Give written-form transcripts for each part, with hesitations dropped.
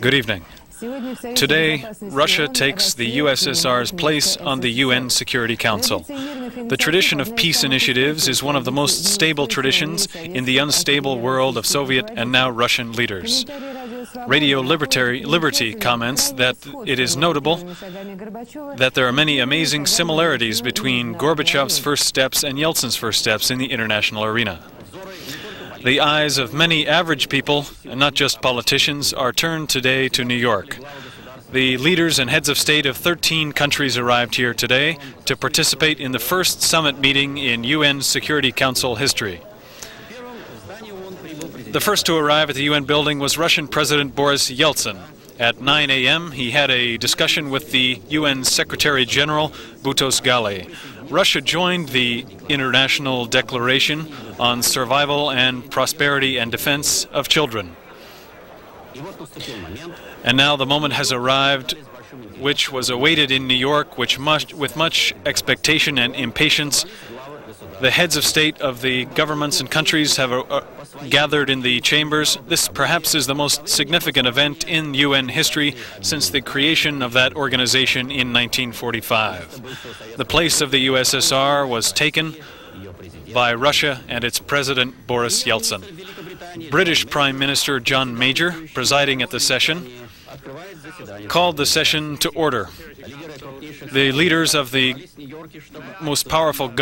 Good evening. Today, Russia takes the USSR's place on the UN Security Council. The tradition of peace initiatives is one of the most stable traditions in the unstable world of Soviet and now Russian leaders. Radio Liberty comments that it is notable that there are many amazing similarities between Gorbachev's first steps and Yeltsin's first steps in the international arena. The eyes of many average people, and not just politicians, are turned today to New York. The leaders and heads of state of 13 countries arrived here today to participate in the first summit meeting in UN Security Council history. The first to arrive at the UN building was Russian President Boris Yeltsin. At 9 a.m., he had a discussion with the UN Secretary General Boutros-Ghali. Russia joined the International Declaration on Survival and Prosperity and Defense of Children. And now the moment has arrived, which was awaited in New York, with much expectation and impatience. The heads of state of the governments and countries have gathered in the chambers. This perhaps is the most significant event in UN history since the creation of that organization in 1945. The place of the USSR was taken by Russia and its president Boris Yeltsin. British Prime Minister John Major, presiding at the session, called the session to order. The leaders of the most powerful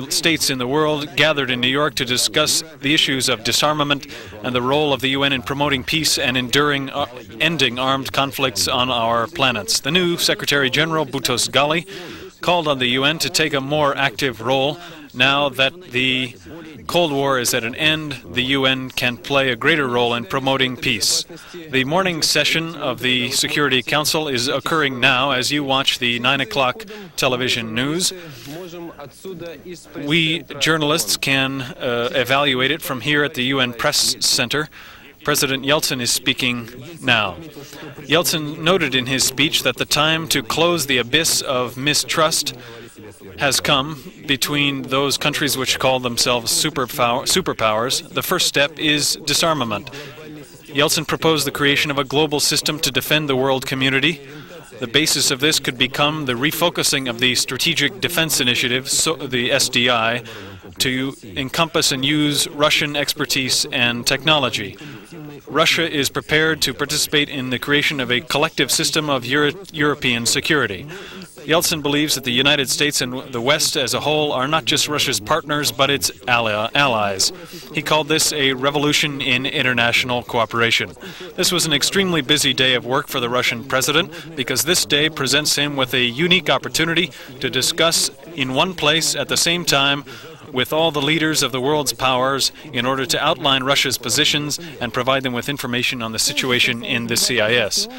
states in the world gathered in New York to discuss the issues of disarmament and the role of the UN in promoting peace and ending armed conflicts on our planets. The new Secretary General, Boutros-Ghali, called on the UN to take a more active role. Now that the Cold War is at an end, the UN can play a greater role in promoting peace. The morning session of the Security Council is occurring now as you watch the 9 o'clock television news. We journalists can evaluate it from here at the UN Press Center. President Yeltsin is speaking now. Yeltsin noted in his speech that the time to close the abyss of mistrust has come between those countries which call themselves superpowers. The first step is disarmament. Yeltsin proposed the creation of a global system to defend the world community. The basis of this could become the refocusing of the Strategic Defense Initiative, the SDI, to encompass and use Russian expertise and technology. Russia is prepared to participate in the creation of a collective system of European security. Yeltsin believes that the United States and the West as a whole are not just Russia's partners, but its allies. He called this a revolution in international cooperation. This was an extremely busy day of work for the Russian president because this day presents him with a unique opportunity to discuss in one place at the same time with all the leaders of the world's powers in order to outline Russia's positions and provide them with information on the situation in the CIS.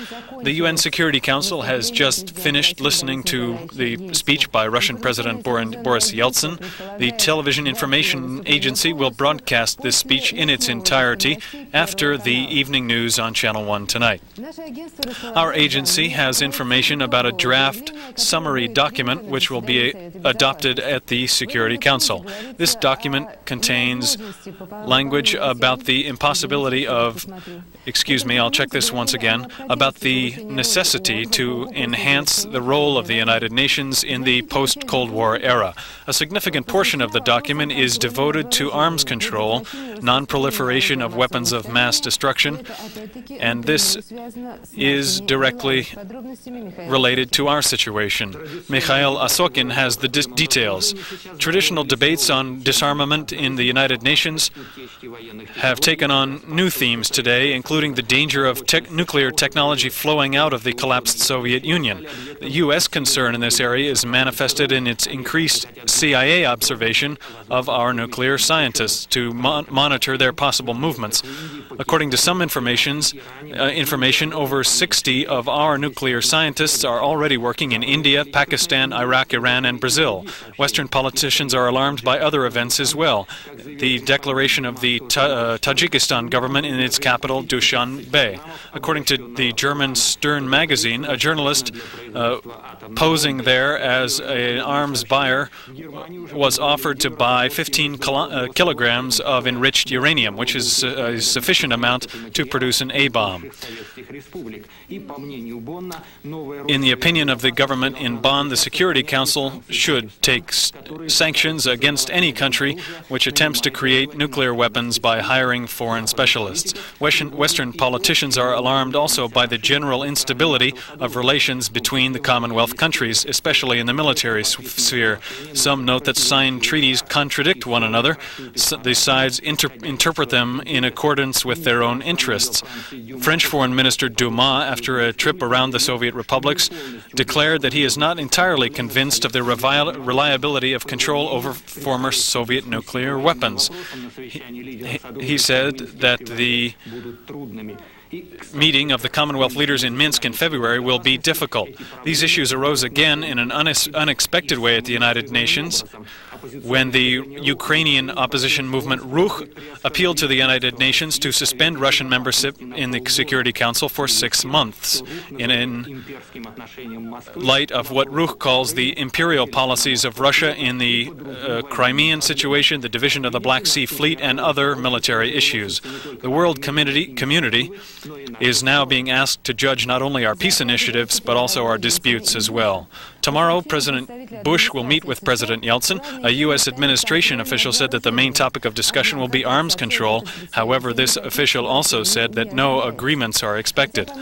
The UN Security Council has just finished listening to the speech by Russian President Boris Yeltsin. The Television Information Agency will broadcast this speech in its entirety after the evening news on Channel 1 tonight. Our agency has information about a draft summary document which will be adopted at the Security Council. This document contains language about the impossibility of, I'll check this once again, about the necessity to enhance the role of the United Nations in the post-Cold War era. A significant portion of the document is devoted to arms control, non-proliferation of weapons of mass destruction, and this is directly related to our situation. Mikhail Asokin has the details. Traditional debates on disarmament in the United Nations have taken on new themes today, including the danger of nuclear technology flowing out of the collapsed Soviet Union. The U.S. concern in this area is manifested in its increased CIA observation of our nuclear scientists to monitor their possible movements. According to some information, over 60 of our nuclear scientists are already working in India, Pakistan, Iraq, Iran, and Brazil. Western politicians are alarmed by by other events as well. The declaration of the Tajikistan government in its capital, Dushanbe. According to the German Stern magazine, a journalist posing there as an arms buyer was offered to buy 15 kilograms of enriched uranium, which is a sufficient amount to produce an A-bomb. In the opinion of the government in Bonn, the Security Council should take sanctions against any country which attempts to create nuclear weapons by hiring foreign specialists. Western politicians are alarmed also by the general instability of relations between the Commonwealth countries, especially in the military sphere. Some note that signed treaties contradict one another. The sides interpret them in accordance with their own interests. French Foreign Minister Dumas, after a trip around the Soviet republics, declared that he is not entirely convinced of the reliability of control over former Soviet nuclear weapons. He said that the meeting of the Commonwealth leaders in Minsk in February will be difficult. These issues arose again in an unexpected way at the United Nations when the Ukrainian opposition movement Ruch appealed to the United Nations to suspend Russian membership in the Security Council for 6 months in light of what Ruch calls the imperial policies of Russia in the Crimean situation, the division of the Black Sea Fleet, and other military issues. The world community is now being asked to judge not only our peace initiatives, but also our disputes as well. Tomorrow, President Bush will meet with President Yeltsin. A U.S. administration official said that the main topic of discussion will be arms control. However, this official also said that no agreements are expected.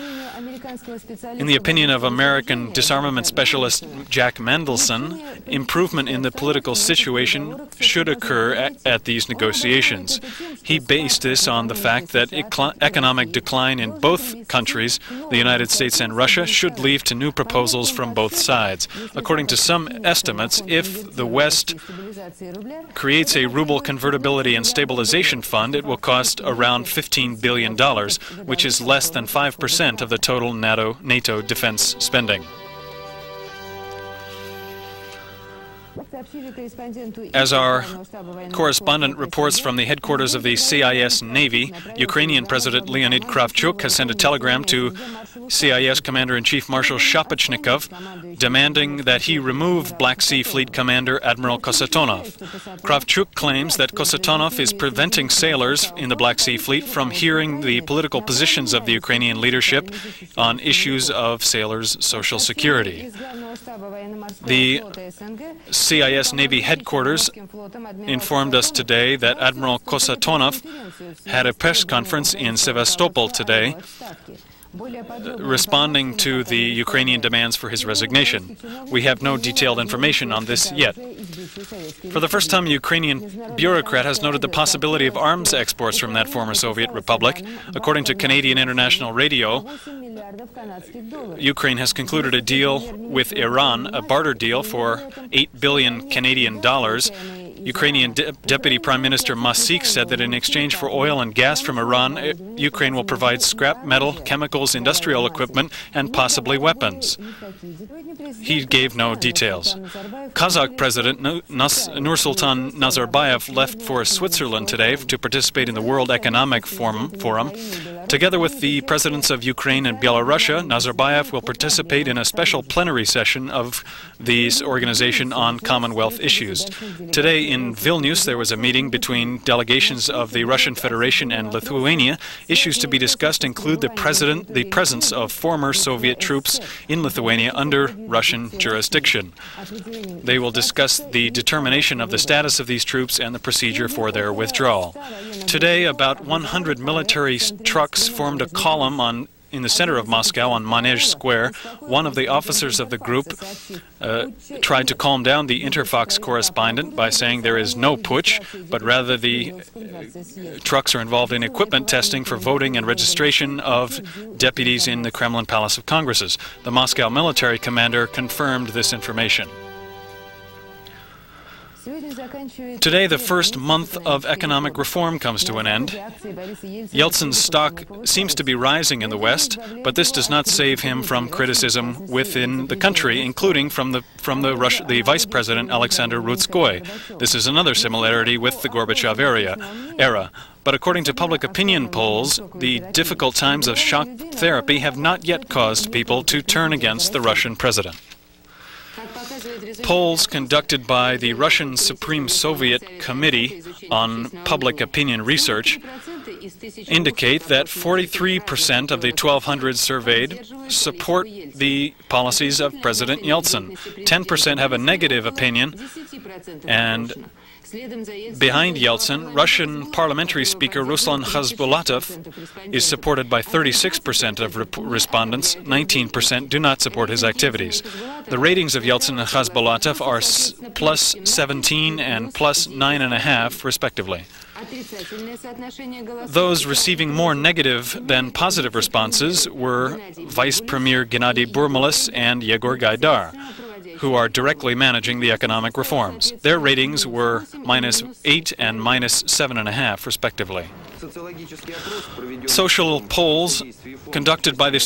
In the opinion of American disarmament specialist Jack Mandelson, improvement in the political situation should occur at these negotiations. He based this on the fact that economic decline in both countries, the United States and Russia, should lead to new proposals from both sides. According to some estimates, if the West creates a ruble convertibility and stabilization fund, it will cost around $15 billion, which is less than 5% of the total NATO defense spending. As our correspondent reports from the headquarters of the CIS Navy, Ukrainian President Leonid Kravchuk has sent a telegram to CIS Commander-in-Chief Marshal Shapachnikov demanding that he remove Black Sea Fleet Commander Admiral Kosatonov. Kravchuk claims that Kosatonov is preventing sailors in the Black Sea Fleet from hearing the political positions of the Ukrainian leadership on issues of sailors' social security. The CIS Navy headquarters informed us today that Admiral Kosatonov had a press conference in Sevastopol today, responding to the Ukrainian demands for his resignation. We have no detailed information on this yet. For the first time, a Ukrainian bureaucrat has noted the possibility of arms exports from that former Soviet republic. According to Canadian International Radio, Ukraine has concluded a deal with Iran, a barter deal for 8 billion Canadian dollars. Ukrainian Deputy Prime Minister Masik said that in exchange for oil and gas from Iran, Ukraine will provide scrap metal, chemicals, industrial equipment, and possibly weapons. He gave no details. Kazakh President Nursultan Nazarbayev left for Switzerland today to participate in the World Economic Forum. Together with the presidents of Ukraine and Belarus, Nazarbayev will participate in a special plenary session of this organization on Commonwealth issues. Today in Vilnius, there was a meeting between delegations of the Russian Federation and Lithuania. Issues to be discussed include the presence of former Soviet troops in Lithuania under Russian jurisdiction. They will discuss the determination of the status of these troops and the procedure for their withdrawal. Today, about 100 military trucks formed a column in the center of Moscow on Manege Square. One of the officers of the group tried to calm down the Interfox correspondent by saying there is no putsch, but rather the trucks are involved in equipment testing for voting and registration of deputies in the Kremlin Palace of Congresses. The Moscow military commander confirmed this information. Today, the first month of economic reform comes to an end. Yeltsin's stock seems to be rising in the West, but this does not save him from criticism within the country, including from the Vice President Alexander Rutskoy. This is another similarity with the Gorbachev era. But according to public opinion polls, the difficult times of shock therapy have not yet caused people to turn against the Russian president. Polls conducted by the Russian Supreme Soviet Committee on Public Opinion Research indicate that 43% of the 1,200 surveyed support the policies of President Yeltsin. 10% have a negative opinion, and behind Yeltsin, Russian parliamentary speaker Ruslan Khasbulatov is supported by 36% of respondents. 19% do not support his activities. The ratings of Yeltsin and Khasbulatov are plus 17 and plus 9.5, respectively. Those receiving more negative than positive responses were Vice Premier Gennady Burmalis and Yegor Gaidar, who are directly managing the economic reforms. Their ratings were -8 and -7.5, respectively. Social polls conducted by the